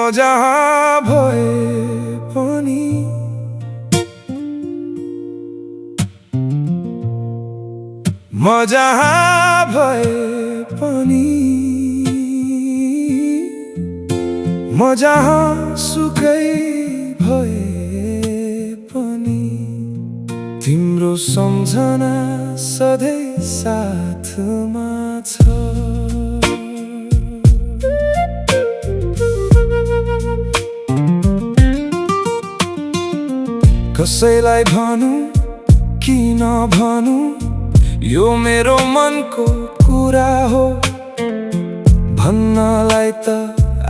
म जहाँ भए पनि म जहाँ भए पनि म जहाँ सुकै भए पनि तिम्रो सम्झना सधैँ साथमा छ। कसैलाई भनौँ कि नभनौँ यो मेरो मनको कुरा हो, भन्नलाई त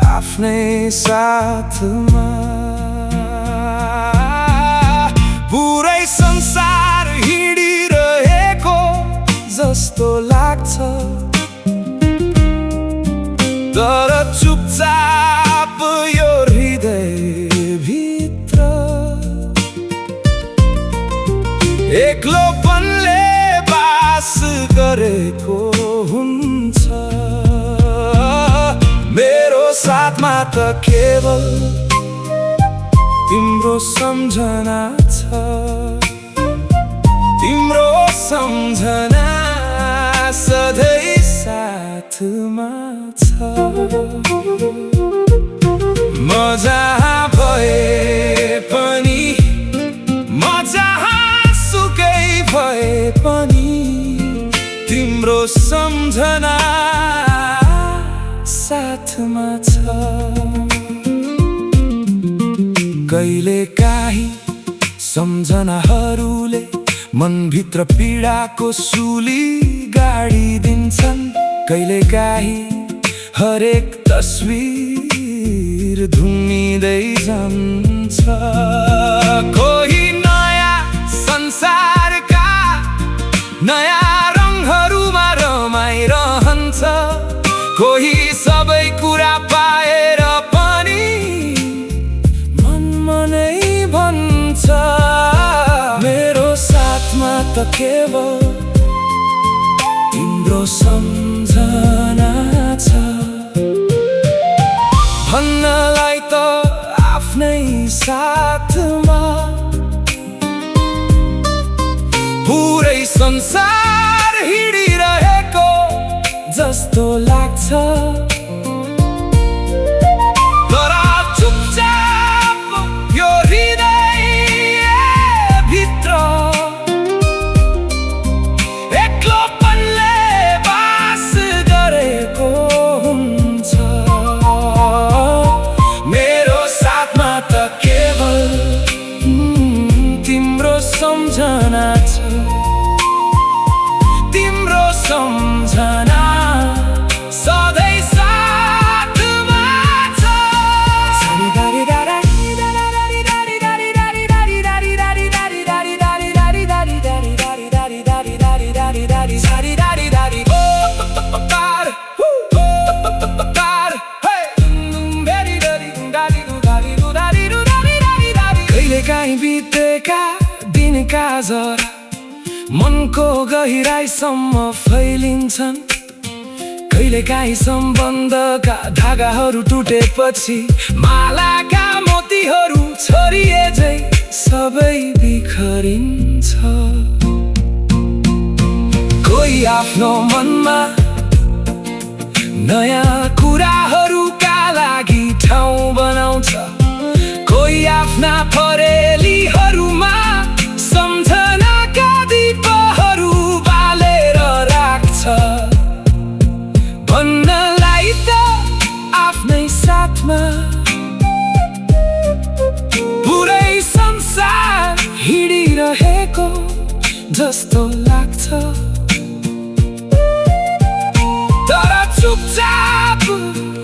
आफ्नै साथमा पुरै संसार हिँडिरहेको जस्तो लाग्छ, तर चुपचाप यो हृदयभित्र एक्लोपनले बास गरेको हुन्छ। मेरो साथमा त केवल तिम्रो सम्झना छ, तिम्रो सम्झना सधैँ साथमा छ। म जहाँ भए पनि म जहाँ सुकै भए पनि तिम्रो सम्झना साथमा छ। कहिलेकाहीँ सम्झनाहरूले मनभित्र पीडाको सुली गाडिदिन्छन्, कहिलेकाहीँ हरेक तस्बिर धुम्मिँदै जान्छ। कोही नयाँ संसारका नयाँ रङहरूमा रमाइरहन्छ, कोही सबै कुरा पाएर पनि मनमा नै भन्छ मेरो साथमा त केवल तिम्रो सम्झना छ, भन्नलाई त आफ्नै साथमा पुरै संसार हिँडिरहेको जस्तो लाग्छ, तर चुपचाप यो हृदयभित्र एक्लोपनले बास गरेको हुन्छ। मेरो साथमा त केवल तिम्रो सम्झना छ, तिम्रो सम्झना सधैँ साथमा छ। कहिलेकाहीँ बितेका दिनका जरा मनको गहिराइसम्म फैलिन्छन्, कहिलेकाहीँ सम्बन्धका धागाहरू टुटेपछि मालाका मोतीहरू छरिए झै सबै बिखरिन्छ। कोही आफ्नो मनमा नयाँ कुराहरूका लागि ठाउँ बनाउँछ, कोही आफ्ना परेलीहरूमा सम्झनाका दीपहरू बालेर राख्छ, भन्नलाई त आफ्नै साथमा पुरै संसार हिँडिरहेको जस्तो लाग्छ, तर चुपचाप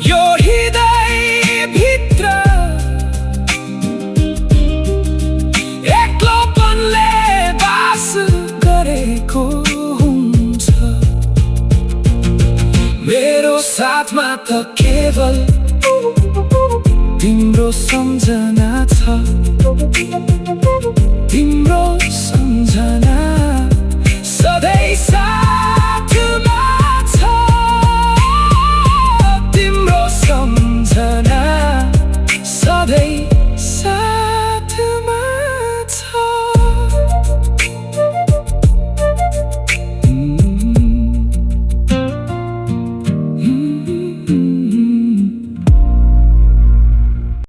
यो हृदयभित्र एक्लोपनले बास गरेको हुन्छ। मेरो साथमा त केवल तिम्रो सम्झना छ।